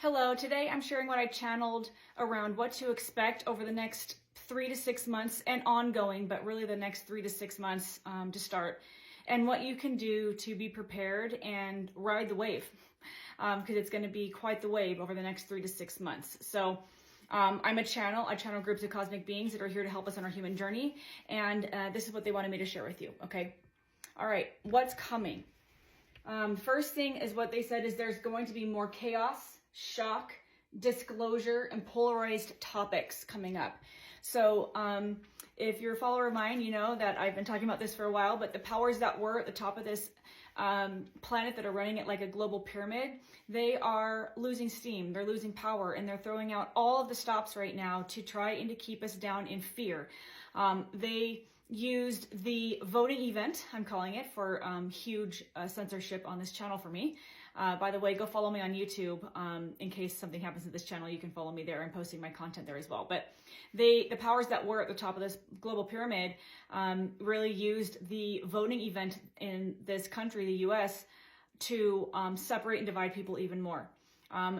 Hello, today I'm sharing what I channeled around what to expect over the next 3 to 6 months and ongoing, but really the next 3 to 6 months to start, and what you can do to be prepared and ride the wave, because it's going to be quite the wave over the next 3 to 6 months. So I'm a channel. I channel groups of cosmic beings that are here to help us on our human journey, and this is what they wanted me to share with you, okay? All right, what's coming? First thing is what they said is there's going to be more chaos, shock, disclosure, and polarized topics coming up. So if you're a follower of mine, you know that I've been talking about this for a while, but the powers that were at the top of this planet that are running it like a global pyramid, they are losing steam, they're losing power, and they're throwing out all of the stops right now to try and to keep us down in fear. They used the voting event, I'm calling it, for huge censorship on this channel for me. By the way, go follow me on YouTube. In case something happens to this channel, you can follow me there. I'm posting my content there as well. But the powers that were at the top of this global pyramid really used the voting event in this country, the US, to separate and divide people even more.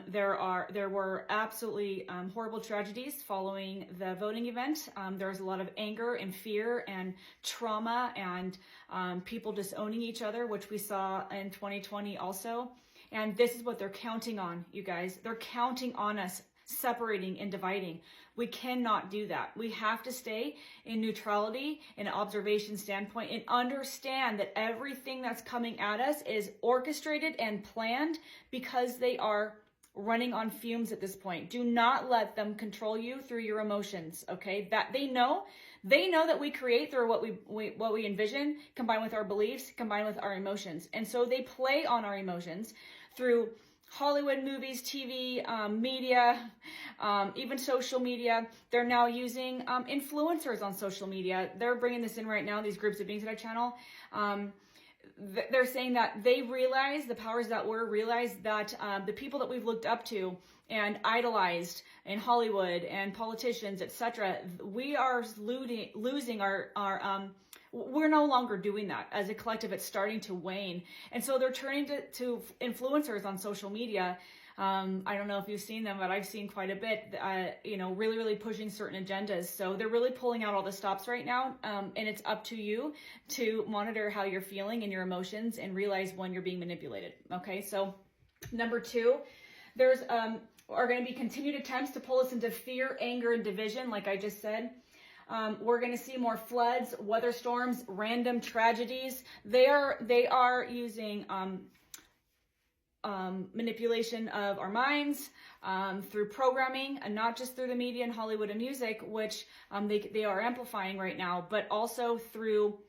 There were absolutely horrible tragedies following the voting event. There was a lot of anger and fear and trauma and people disowning each other, which we saw in 2020 also. And this is what they're counting on, you guys. They're counting on us separating and dividing. We cannot do that. We have to stay in neutrality and observation standpoint and understand that everything that's coming at us is orchestrated and planned because they are running on fumes at this point. Do not let them control you through your emotions, okay? That they know that we create through what we envision, combined with our beliefs, combined with our emotions. And so they play on our emotions through Hollywood, movies, TV, media, even social media. They're now using influencers on social media. They're bringing this in right now, these groups of beings that I channel. They're saying that they realize, the powers that were realized that the people that we've looked up to and idolized in Hollywood and politicians, etc., we are losing our we're no longer doing that as a collective. It's starting to wane. And so they're turning to influencers on social media. I don't know if you've seen them, but I've seen quite a bit, really, really pushing certain agendas. So they're really pulling out all the stops right now. And it's up to you to monitor how you're feeling and your emotions and realize when you're being manipulated. Okay. So number 2, there's, are going to be continued attempts to pull us into fear, anger, and division. Like I just said. We're going to see more floods, weather storms, random tragedies. They are using manipulation of our minds through programming, and not just through the media and Hollywood and music, which they are amplifying right now, but also through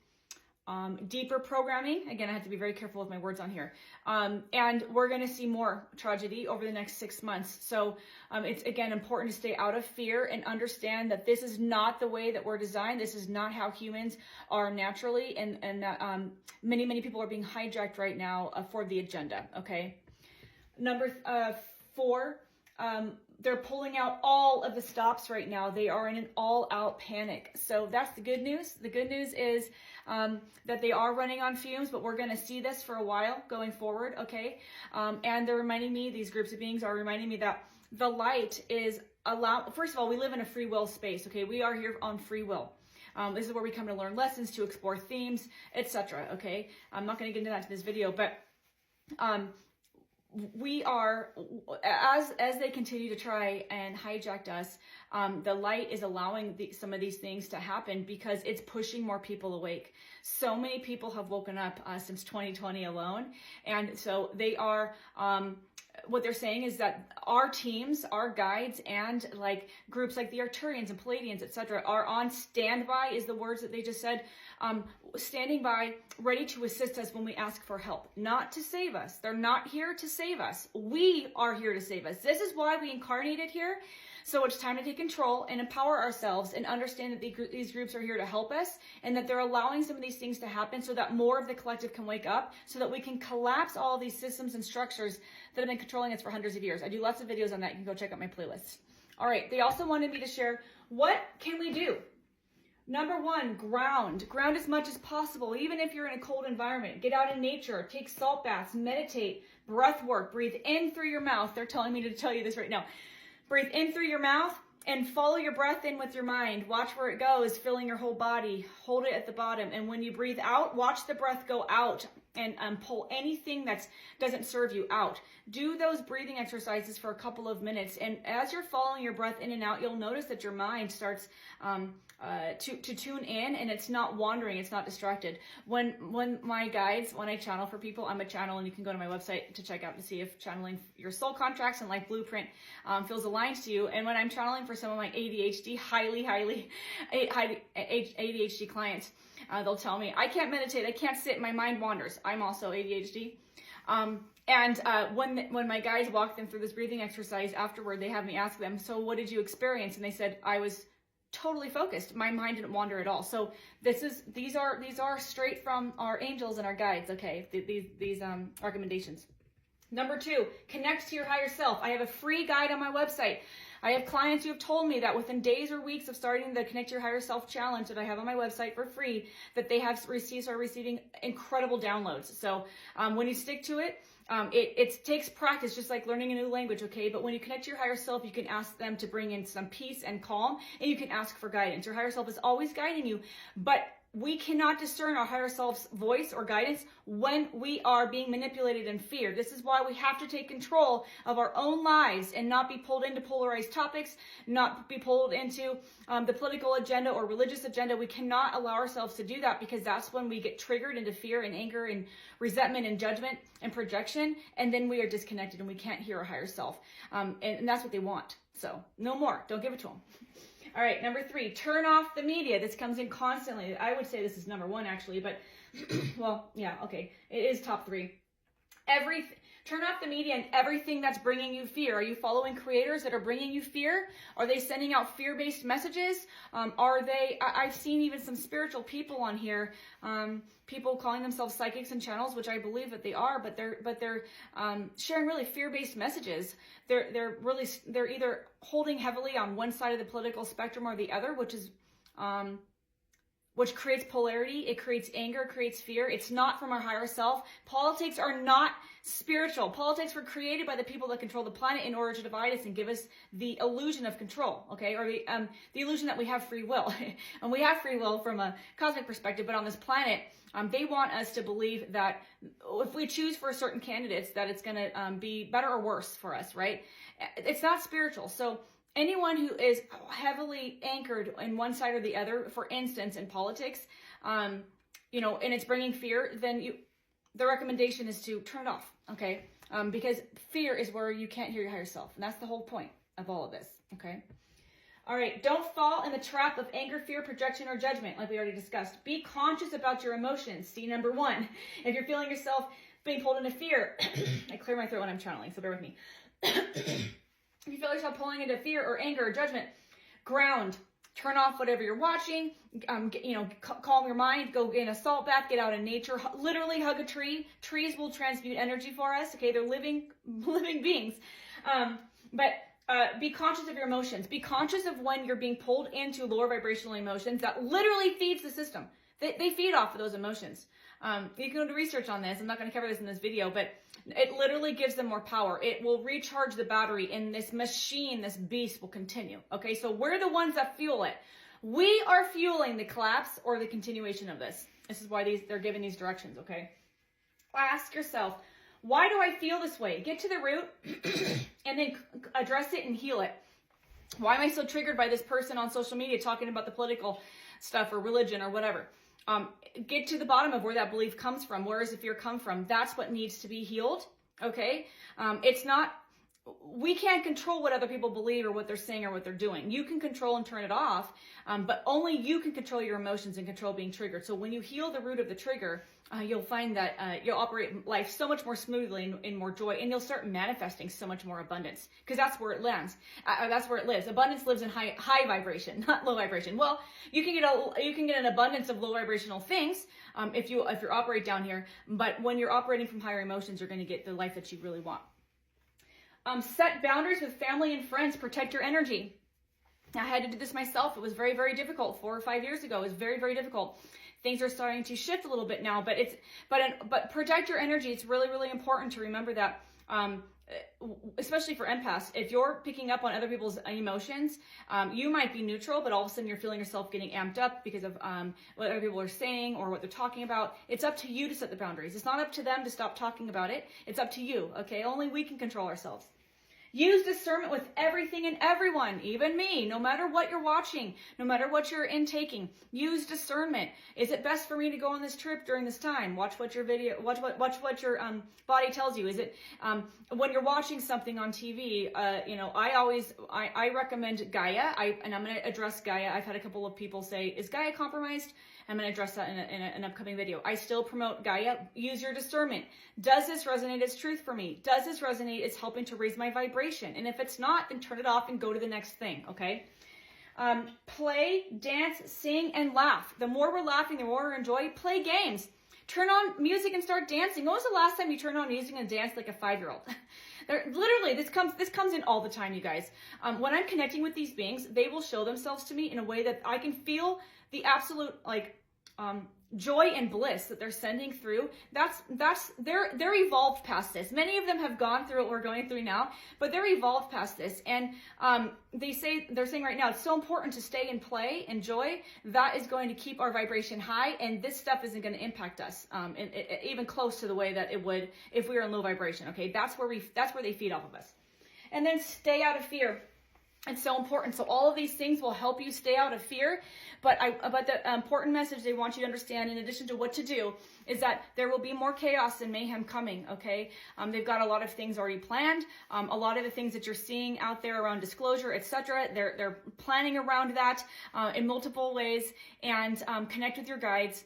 deeper programming. Again, I have to be very careful with my words on here. And we're going to see more tragedy over the next 6 months. So it's, again, important to stay out of fear and understand that this is not the way that we're designed. This is not how humans are naturally. And that many, many people are being hijacked right now for the agenda. Okay. Number 4, they're pulling out all of the stops right now. They are in an all-out panic. So that's the good news. The good news is that they are running on fumes, but we're going to see this for a while going forward, okay? And they're reminding me, these groups of beings are reminding me that the light is allowed. First of all, we live in a free will space, okay? We are here on free will. This is where we come to learn lessons, to explore themes, etc., okay? I'm not going to get into that in this video, but we are, as they continue to try and hijack us, the light is allowing some of these things to happen because it's pushing more people awake. So many people have woken up since 2020 alone. And so they are, what they're saying is that our teams, our guides, and like groups like the Arcturians and Palladians, etc., are on standby, is the words that they just said, standing by, ready to assist us when we ask for help, not to save us. They're not here to save us. We are here to save us. This is why we incarnated here. So it's time to take control and empower ourselves and understand that these groups are here to help us, and that they're allowing some of these things to happen so that more of the collective can wake up, so that we can collapse all these systems and structures that have been controlling us for hundreds of years. I do lots of videos on that. You can go check out my playlists. All right. They also wanted me to share, what can we do? Number 1, ground. Ground as much as possible, even if you're in a cold environment. Get out in nature, take salt baths, meditate, breath work, breathe in through your mouth. They're telling me to tell you this right now. Breathe in through your mouth and follow your breath in with your mind. Watch where it goes, filling your whole body. Hold it at the bottom. And when you breathe out, watch the breath go out and pull anything that doesn't serve you out. Do those breathing exercises for a couple of minutes. And as you're following your breath in and out, you'll notice that your mind starts to tune in, and it's not wandering, it's not distracted. When my guides, when I channel for people, I'm a channel, and you can go to my website to check out to see if channeling your soul contracts and life blueprint feels aligned to you. And when I'm channeling for some of my ADHD, highly ADHD clients, they'll tell me, I can't meditate, I can't sit, my mind wanders. I'm also ADHD. When my guides walk them through this breathing exercise afterward, they have me ask them, so what did you experience? And they said, I was totally focused. My mind didn't wander at all. So these are straight from our angels and our guides. Okay, these recommendations. Number 2, connect to your higher self. I have a free guide on my website. I have clients who have told me that within days or weeks of starting the Connect to Your Higher Self challenge that I have on my website for free, that they have are receiving incredible downloads. So when you stick to it, it takes practice, just like learning a new language, okay? But when you connect to your higher self, you can ask them to bring in some peace and calm, and you can ask for guidance. Your higher self is always guiding you, but we cannot discern our higher self's voice or guidance when we are being manipulated in fear. This is why we have to take control of our own lives and not be pulled into polarized topics, not be pulled into the political agenda or religious agenda. We cannot allow ourselves to do that, because that's when we get triggered into fear and anger and resentment and judgment and projection, and then we are disconnected and we can't hear our higher self. And that's what they want. So no more. Don't give it to them. All right, number 3, turn off the media. This comes in constantly. I would say this is number 1 actually, but well, yeah, okay. It is top 3. Turn off the media and everything that's bringing you fear. Are you following creators that are bringing you fear? Are they sending out fear-based messages? I've seen even some spiritual people on here, people calling themselves psychics and channels, which I believe that they are, but they're sharing really fear-based messages. They're either holding heavily on one side of the political spectrum or the other, which creates polarity. It creates anger, creates fear. It's not from our higher self. Politics are not spiritual. Politics were created by the people that control the planet in order to divide us and give us the illusion of control, okay? Or the illusion that we have free will. And we have free will from a cosmic perspective, but on this planet, they want us to believe that if we choose for certain candidates, that it's going to be better or worse for us, right? It's not spiritual. So anyone who is heavily anchored in one side or the other, for instance, in politics, and it's bringing fear, then the recommendation is to turn it off, okay? Because fear is where you can't hear your higher self, and that's the whole point of all of this, okay? All right, don't fall in the trap of anger, fear, projection, or judgment, like we already discussed. Be conscious about your emotions. See, number 1, if you're feeling yourself being pulled into fear, I clear my throat when I'm channeling, so bear with me. If you feel yourself pulling into fear or anger or judgment, ground. Turn off whatever you're watching. Calm your mind. Go in a salt bath. Get out in nature. Literally hug a tree. Trees will transmute energy for us. Okay, they're living beings. But be conscious of your emotions. Be conscious of when you're being pulled into lower vibrational emotions that literally feeds the system. They feed off of those emotions. You can go to research on this. I'm not going to cover this in this video, but it literally gives them more power. It will recharge the battery, and this machine, this beast will continue. Okay, so we're the ones that fuel it. We are fueling the collapse or the continuation of this. This is why they're giving these directions, okay? Ask yourself, why do I feel this way? Get to the root and then address it and heal it. Why am I so triggered by this person on social media talking about the political stuff or religion or whatever? Get to the bottom of where that belief comes from. Where does the fear come from? That's what needs to be healed, okay? We can't control what other people believe or what they're saying or what they're doing. You can control and turn it off, but only you can control your emotions and control being triggered. So when you heal the root of the trigger, you'll find that you'll operate life so much more smoothly and in more joy, and you'll start manifesting so much more abundance, because that's where it lands. That's where it lives. Abundance lives in high vibration, not low vibration. Well, you can get an abundance of low vibrational things if you operate down here, but when you're operating from higher emotions, you're going to get the life that you really want. Set boundaries with family and friends. Protect your energy. I had to do this myself. It was very, very difficult 4 or 5 years ago. It was very, very difficult. Things are starting to shift a little bit now, but protect your energy. It's really, really important to remember that, especially for empaths, if you're picking up on other people's emotions, you might be neutral, but all of a sudden you're feeling yourself getting amped up because of what other people are saying or what they're talking about. It's up to you to set the boundaries. It's not up to them to stop talking about it. It's up to you, okay? Only we can control ourselves. Use discernment with everything and everyone, even me, no matter what you're watching, no matter what you're intaking. Use discernment. Is it best for me to go on this trip during this time? Watch what your body tells you. Is it when you're watching something on TV? I recommend Gaia. And I'm going to address Gaia. I've had a couple of people say, "Is Gaia compromised?" I'm going to address that in an upcoming video. I still promote Gaia. Use your discernment. Does this resonate as truth for me? Does this resonate as helping to raise my vibration? And if it's not, then turn it off and go to the next thing, okay? Play, dance, sing, and laugh. The more we're laughing, the more we enjoy. Play games. Turn on music and start dancing. When was the last time you turned on music and danced like a 5-year-old? Literally, this comes in all the time, you guys. When I'm connecting with these beings, they will show themselves to me in a way that I can feel the absolute joy and bliss that they're sending through. They're evolved past this. Many of them have gone through what we're going through now, but they're evolved past this. And they're saying right now, it's so important to stay and play, enjoy. That is going to keep our vibration high, and this stuff isn't going to impact us even close to the way that it would if we were in low vibration. Okay, that's where they feed off of us. And then stay out of fear. It's so important. So all of these things will help you stay out of fear. But the important message they want you to understand, in addition to what to do, is that there will be more chaos and mayhem coming, okay? They've got a lot of things already planned. A lot of the things that you're seeing out there around disclosure, etc., they're planning around that in multiple ways. And connect with your guides.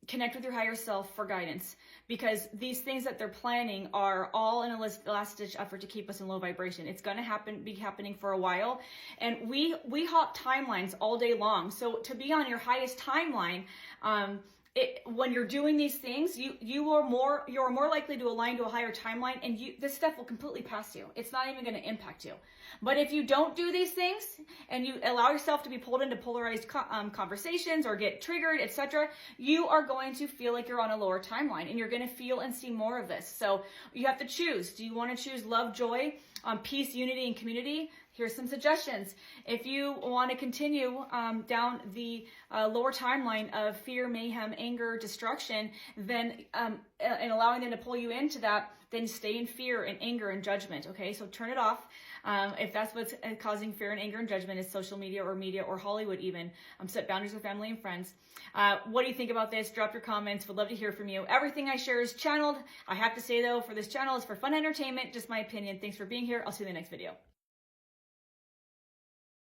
Connect with your higher self for guidance, because these things that they're planning are all in a last-ditch effort to keep us in low vibration. It's going to be happening for a while, and we hop timelines all day long. So to be on your highest timeline, when you're doing these things, you're more likely to align to a higher timeline, and this stuff will completely pass you. It's not even going to impact you. But if you don't do these things and you allow yourself to be pulled into polarized conversations or get triggered, etc., you are going to feel like you're on a lower timeline, and you're going to feel and see more of this. So you have to choose. Do you want to choose love, joy, peace, unity, and community? Here's some suggestions. If you want to continue down the lower timeline of fear, mayhem, anger, destruction, then and allowing them to pull you into that, then stay in fear and anger and judgment. Okay, so turn it off. If that's what's causing fear and anger and judgment, is social media or Hollywood even. Set boundaries with family and friends. What do you think about this? Drop your comments. Would love to hear from you. Everything I share is channeled. I have to say though, for this channel, is for fun entertainment, just my opinion. Thanks for being here. I'll see you in the next video.